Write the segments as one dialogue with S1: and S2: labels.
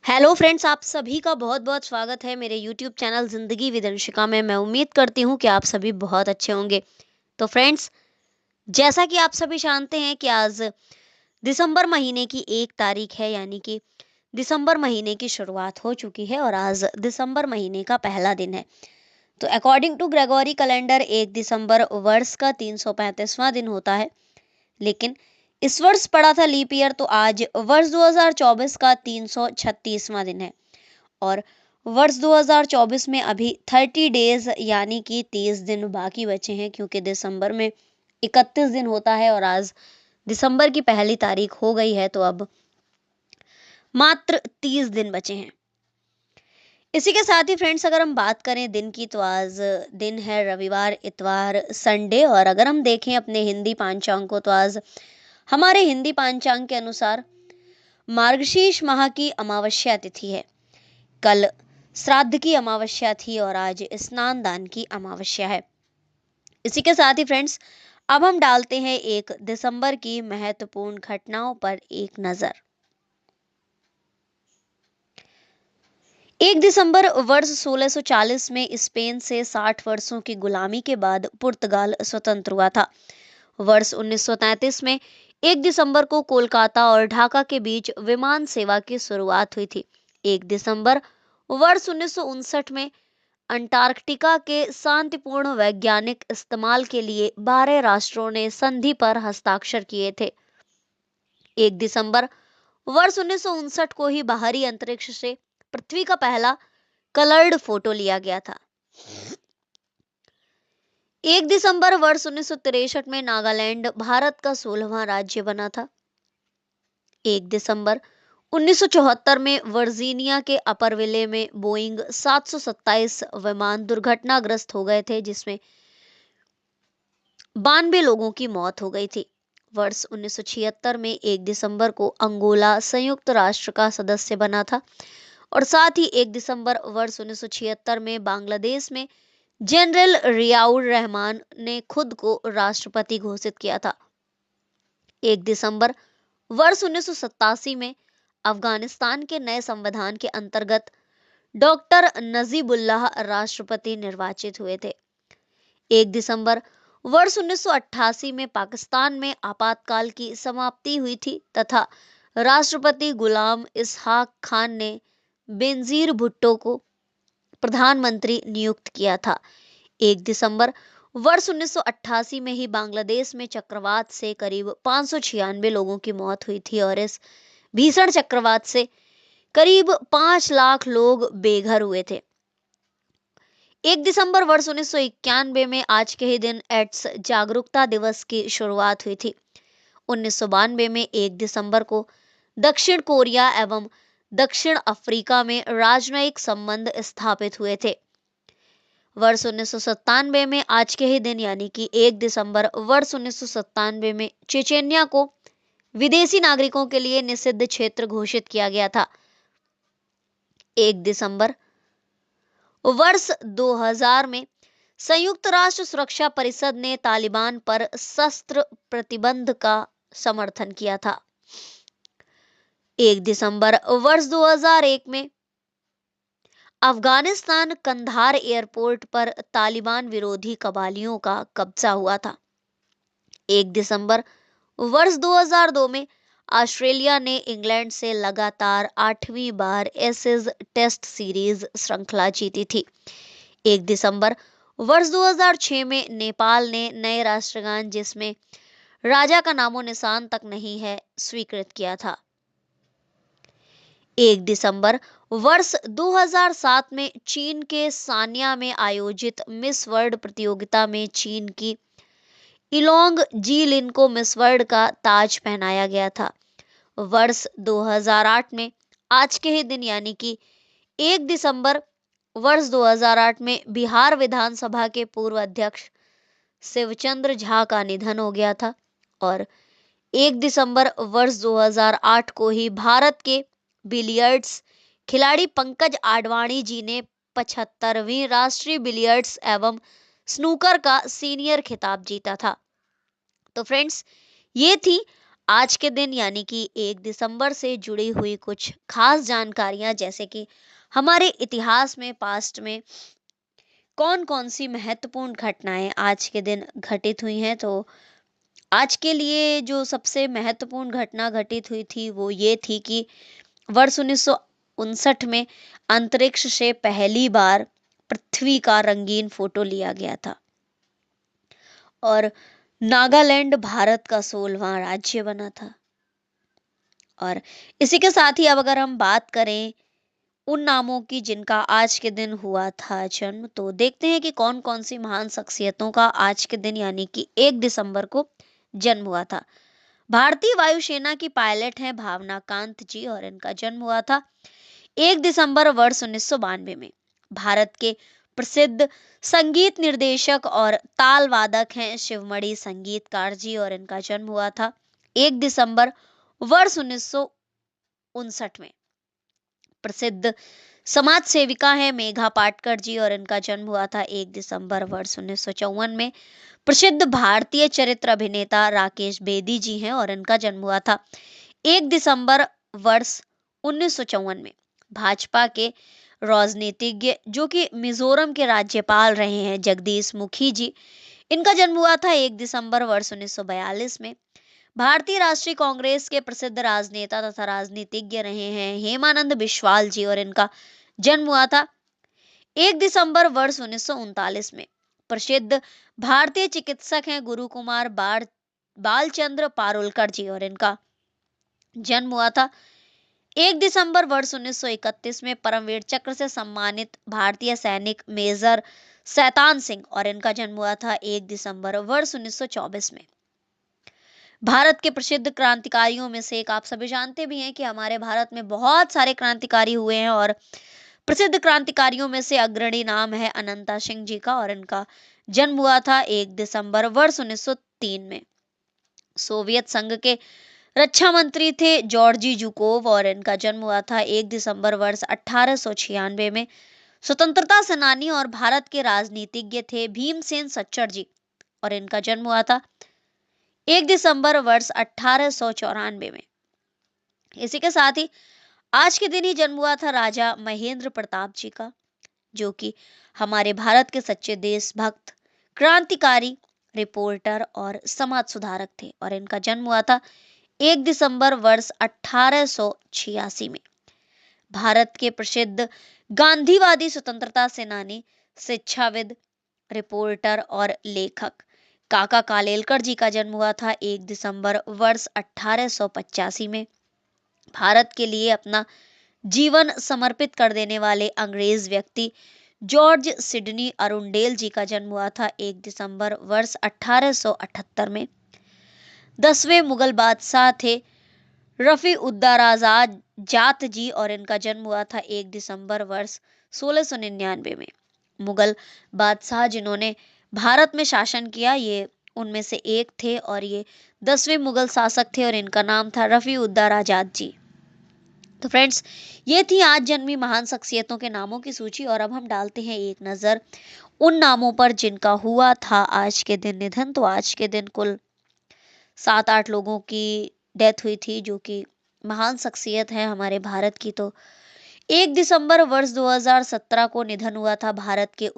S1: Hello friends, आप सभी का बहुत-बहुत स्वागत है मेरे यूट्यूब चैनल ज़िंदगी विद अंशिका में। मैं उम्मीद करती हूँ कि आप सभी बहुत अच्छे होंगे। तो फ्रेंड्स, जैसा कि आप सभी जानते हैं कि आज दिसंबर महीने की 1 तारीख है, यानी कि दिसंबर महीने की शुरुआत हो चुकी है और आज दिसंबर महीने का पहला दिन है। तो अकॉर्डिंग टू ग्रेगोरी कैलेंडर 1 दिसंबर वर्ष का 335वां दिन होता है। लेकिन इस वर्ष पड़ा था लीप ईयर, तो आज वर्ष 2024 का 336वां दिन है। और वर्ष 2024 में अभी 30 डेज यानी कि 30 दिन बाकी बचे हैं, क्योंकि दिसंबर में 31 दिन होता है और आज दिसंबर की पहली तारीख हो गई है, तो अब मात्र 30 दिन बचे हैं। इसी के साथ ही फ्रेंड्स, अगर हम बात करें दिन की, तो आज दिन है रविवार, इतवार, संडे। और अगर हम देखें अपने हिंदी पांचांग को, तो आज हमारे हिंदी पांचांग के अनुसार मार्गशीर्ष माह की अमावस्या तिथि है। कल श्राद्ध की अमावस्या थी और आज स्नान दान की अमावस्या है। इसी के साथ ही फ्रेंड्स, अब हम डालते हैं 1 दिसंबर की महत्वपूर्ण घटनाओं पर एक नजर। 1 दिसंबर वर्ष 1640 में स्पेन से 60 वर्षों की गुलामी के बाद पुर्तगाल स्वतंत्र हुआ था। वर्ष 1933 में 1 दिसंबर को कोलकाता और ढाका के बीच विमान सेवा की शुरुआत हुई थी। 1 दिसंबर वर्ष 1959 में अंटार्कटिका के शांतिपूर्ण वैज्ञानिक इस्तेमाल के लिए 12 राष्ट्रों ने संधि पर हस्ताक्षर किए थे। 1 दिसंबर वर्ष 1959 को ही बाहरी अंतरिक्ष से पृथ्वी का पहला कलर्ड फोटो लिया गया था। 1 दिसंबर वर्ष 1963 में नागालैंड भारत का 16वां राज्य बना था। 1 दिसंबर 1974 में वर्जीनिया के अपरविले में बोइंग 727 विमान दुर्घटनाग्रस्त हो गए थे, जिसमें 92 लोगों की मौत हो गई थी। वर्ष 1976 में 1 दिसंबर को अंगोला संयुक्त राष्ट्र का सदस्य बना था और साथ ही 1 दिसंबर वर्ष 1976 में बांग्लादेश में जनरल रियाउर रहमान ने खुद को राष्ट्रपति घोषित किया था। 1 दिसंबर वर्ष 1987 में अफगानिस्तान के नए संविधान के अंतर्गत डॉक्टर नजीबुल्लाह राष्ट्रपति निर्वाचित हुए थे। 1 दिसंबर वर्ष 1988 में पाकिस्तान में आपातकाल की समाप्ति हुई थी तथा राष्ट्रपति गुलाम इसहाक खान ने बेनजीर भुट्टो को प्रधानमंत्री नियुक्त किया था। 1 दिसंबर वर्ष 1988 में ही बांग्लादेश में चक्रवात से करीब 596 लोगों की मौत हुई थी और इस भीषण चक्रवात से करीब 5 लाख लोग बेघर हुए थे। 1 दिसंबर वर्ष 1991 में आज के ही दिन एड्स जागरूकता दिवस की शुरुआत हुई थी। 1992 में 1 दिसंबर को दक्षिण कोरिया एवं दक्षिण अफ्रीका में राजनयिक संबंध स्थापित हुए थे। वर्ष 1997 में आज के ही दिन यानी कि 1 दिसंबर वर्ष 1997 में चेचेनिया को विदेशी नागरिकों के लिए निषिद्ध क्षेत्र घोषित किया गया था। 1 दिसंबर वर्ष 2000 में संयुक्त राष्ट्र सुरक्षा परिषद ने तालिबान पर शस्त्र प्रतिबंध का समर्थन किया था। 1 दिसंबर वर्ष 2001 में अफगानिस्तान कंधार एयरपोर्ट पर तालिबान विरोधी कवालियों का कब्जा हुआ था। 1 दिसंबर वर्ष 2002 में ऑस्ट्रेलिया ने इंग्लैंड से लगातार 8वीं बार एशेज टेस्ट सीरीज श्रृंखला जीती थी। 1 दिसंबर वर्ष 2006 में नेपाल ने नए राष्ट्रगान, जिसमें राजा का नामो निशान तक नहीं है, स्वीकृत किया था। 1 दिसंबर वर्ष 2007 में चीन के सानिया में आयोजित मिस वर्ल्ड प्रतियोगिता में चीन की इलोंग जीलिन को मिस वर्ल्ड का ताज पहनाया गया था। वर्ष 2008 में आज के ही दिन यानी कि 1 दिसंबर वर्ष 2008 में बिहार विधानसभा के पूर्व अध्यक्ष शिवचंद्र झा का निधन हो गया था और 1 दिसंबर वर्ष 2008 को ही भारत के बिलियर्ड्स खिलाड़ी पंकज आडवाणी जी ने 75वीं राष्ट्रीय बिलियर्ड्स एवं स्नूकर का सीनियर खिताब जीता था। तो फ्रेंड्स, ये थी आज के दिन यानी कि 1 दिसंबर से जुड़ी हुई कुछ खास जानकारियां, जैसे कि हमारे इतिहास में पास्ट में कौन कौन सी महत्वपूर्ण घटनाएं आज के दिन घटित हुई हैं। तो आज के लिए जो सबसे महत्वपूर्ण घटना घटित हुई थी वो ये थी कि वर्ष 1959 में अंतरिक्ष से पहली बार पृथ्वी का रंगीन फोटो लिया गया था और नागालैंड भारत का 16वां राज्य बना था। और इसी के साथ ही अब अगर हम बात करें उन नामों की जिनका आज के दिन हुआ था जन्म, तो देखते हैं कि कौन कौन सी महान शख्सियतों का आज के दिन यानी कि 1 दिसंबर को जन्म हुआ था। भारतीय वायुसेना की पायलट हैं भावना कांत जी और इनका जन्म हुआ था 1 दिसंबर वर्ष 1992 में। भारत के प्रसिद्ध संगीत निर्देशक और ताल वादक हैं शिवमणि संगीतकार जी और इनका जन्म हुआ था 1 दिसंबर वर्ष 1959 में। प्रसिद्ध समाज सेविका है मेघा पाटकर जी और इनका जन्म हुआ था 1 दिसंबर वर्ष 1954 में। प्रसिद्ध भारतीय चरित्र अभिनेता राकेश बेदी जी हैं और इनका जन्म हुआ था 1 दिसंबर वर्ष 1954 में। भाजपा के राजनीतिज्ञ जो कि मिजोरम के राज्यपाल रहे हैं जगदीश मुखी जी, इनका जन्म हुआ था 1 दिसंबर वर्ष 1942 में। भारतीय राष्ट्रीय कांग्रेस के प्रसिद्ध राजनेता तथा राजनीतिज्ञ रहे हैं हेमानंद बिस्वाल जी और इनका जन्म हुआ था 1 दिसंबर वर्ष 1939 में। प्रसिद्ध भारतीय चिकित्सक हैं गुरु कुमार बालचंद्र पारुलकर जी और इनका जन्म हुआ था 1 दिसंबर वर्ष 1931 में। परमवीर चक्र से सम्मानित भारतीय सैनिक मेजर शैतान सिंह और इनका जन्म हुआ था 1 दिसंबर वर्ष 1924 में। भारत के प्रसिद्ध क्रांतिकारियों में से एक आप सभी जानते भी हैं कि हमारे भारत में बहुत सारे क्रांतिकारी हुए हैं और प्रसिद्ध क्रांतिकारियों में से अग्रणी नाम है अनंता सिंह जी का और इनका जन्म हुआ था 1 दिसंबर वर्ष 1903 में। सोवियत संघ के रक्षा मंत्री थे जॉर्जी जुकोव और इनका जन्म हुआ था 1 दिसंबर वर्ष 1896 में। स्वतंत्रता सेनानी और भारत के राजनीतिज्ञ थे भीमसेन सच्चर जी और इनका जन्म हुआ था 1 दिसंबर वर्ष 1894 में। इसी के साथ ही आज के दिन ही जन्म हुआ था राजा महेंद्र प्रताप जी का, जो कि हमारे भारत के सच्चे देशभक्त, क्रांतिकारी, रिपोर्टर और समाज सुधारक थे और इनका जन्म हुआ था 1 दिसंबर वर्ष 1886 में। भारत के प्रसिद्ध गांधीवादी स्वतंत्रता सेनानी, शिक्षाविद, रिपोर्टर और लेखक काका कालेलकर जी का जन्म हुआ था 1 दिसंबर वर्ष 1885 में। भारत के लिए अपना जीवन समर्पित कर देने वाले अंग्रेज व्यक्ति जॉर्ज सिडनी अरुंडेल जी का जन्म हुआ था 1 दिसंबर वर्ष 1878 में। 10वें मुगल बादशाह थे रफी उद्दराजा जात जी और इनका जन्म हुआ था 1 दिसंबर वर्ष 1699 में। मुगल बादशाह जिन्होंने भारत में शासन किया, ये उनमें से एक थे और ये 10वें मुगल शासक थे और इनका नाम था रफी उद्दराजात जी। तो फ्रेंड्स, ये थी आज जन्मी महान शख्सियतों के नामों की सूची और अब हम डालते हैं एक नजर उन नामों पर जिनका हुआ था आज के दिन निधन। तो आज के दिन कुल 7-8 लोगों की डेथ हुई थी जो कि महान शख्सियत है हमारे भारत की। तो 1 दिसंबर वर्ष 2017 को निधन हुआ था भारत के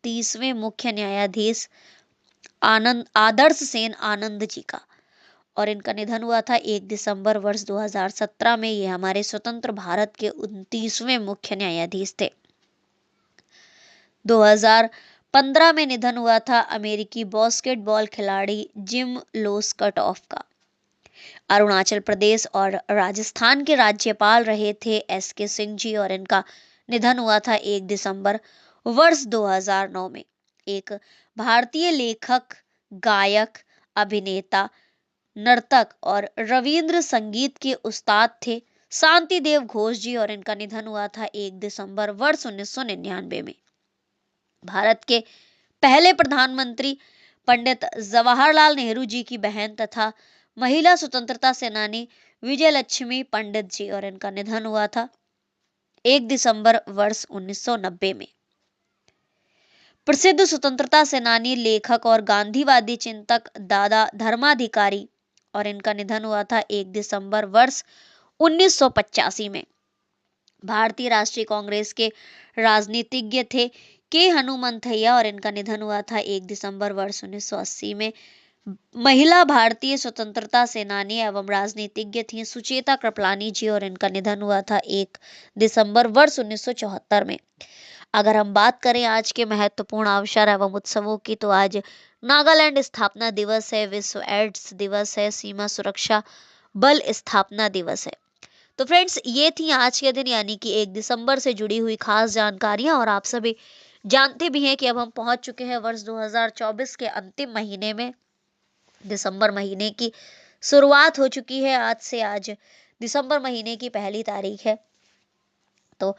S1: 30वें मुख्य न्यायाधीश आदर्श सेन आनंद जी का और इनका निधन हुआ था 1 दिसंबर वर्ष 2017 में। ये हमारे स्वतंत्र भारत के 29वें मुख्य न्यायाधीश थे। 2015 में निधन हुआ था अमेरिकी बास्केटबॉल खिलाड़ी जिम लोस्कटॉफ का। अरुणाचल प्रदेश और राजस्थान के राज्यपाल रहे थे एसके सिंह जी और इनका निधन हुआ था 1 दिसंबर वर्ष 2009 में। एक भारतीय लेखक, गायक, अभिनेता, नर्तक और रविंद्र संगीत के उस्ताद थे शांति देव घोष जी और इनका निधन हुआ था 1 दिसंबर वर्ष 1999 में। भारत के पहले प्रधानमंत्री पंडित जवाहरलाल नेहरू जी की बहन तथा महिला स्वतंत्रता सेनानी विजय लक्ष्मी पंडित जी और इनका निधन हुआ था 1 दिसंबर वर्ष 1990 में। प्रसिद्ध स्वतंत्रता सेनानी, लेखक और गांधीवादी चिंतक दादा धर्माधिकारी और इनका निधन हुआ था 1 दिसंबर वर्ष 1985 में। भारतीय राष्ट्रीय कांग्रेस के राजनीतिज्ञ थे के हनुमंथैया और इनका निधन हुआ था 1 दिसंबर वर्ष 1980 में। महिला भारतीय स्वतंत्रता सेनानी एवं राजनीतिज्ञ थी सुचेता कृपलानी जी और इनका निधन हुआ था 1 दिसंबर वर्ष 1974 में। अगर हम बात करें आज के महत्वपूर्ण अवसर एवं उत्सवों की, तो आज नागालैंड स्थापना दिवस है, विश्व एड्स दिवस है, सीमा सुरक्षा बल स्थापना दिवस है। तो फ्रेंड्स, ये थी आज के दिन यानी कि 1 दिसंबर से जुड़ी हुई खास जानकारियां। और आप सभी जानते भी हैं कि अब हम पहुंच चुके हैं वर्ष 2024 के अंतिम महीने में। दिसंबर महीने की शुरुआत हो चुकी है आज से। आज दिसंबर महीने की पहली तारीख है। तो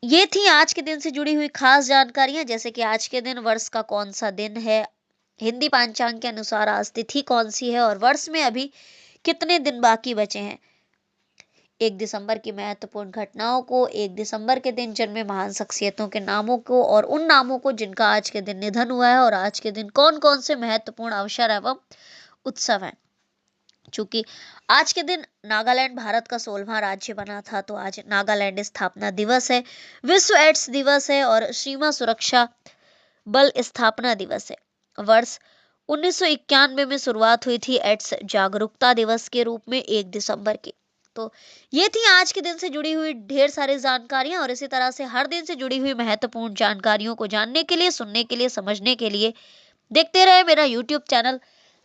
S1: ये थी आज के दिन से जुड़ी हुई खास जानकारियां, जैसे कि आज के दिन वर्ष का कौन सा दिन है, हिंदी पंचांग के अनुसार आज तिथि कौन सी है और वर्ष में अभी कितने दिन बाकी बचे हैं। 1 दिसंबर की महत्वपूर्ण घटनाओं को, 1 दिसंबर के दिन जन्मे महान शख्सियतों के नामों को और उन नामों को जिनका आज के दिन निधन हुआ है, और आज के दिन कौन कौन से महत्वपूर्ण अवसर एवं उत्सव हैं। चूंकि आज के दिन नागालैंड भारत का 16वां राज्य बना था, तो आज नागालैंड स्थापना दिवस है, विश्व एड्स दिवस है और सीमा सुरक्षा बल स्थापना दिवस है। वर्ष 1991 में शुरुआत हुई थी एड्स जागरूकता दिवस के रूप में 1 दिसंबर की। तो ये थी आज के दिन से जुड़ी हुई ढेर सारी जानकारियां, और इसी तरह से हर दिन से जुड़ी हुई महत्वपूर्ण जानकारियों को जानने के लिए, सुनने के लिए, समझने के लिए देखते रहे मेरा यूट्यूब चैनल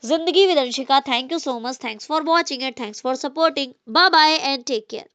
S1: जिंदगी with Anshika. Thank you so much, thanks for watching it, thanks for supporting, bye bye and take care.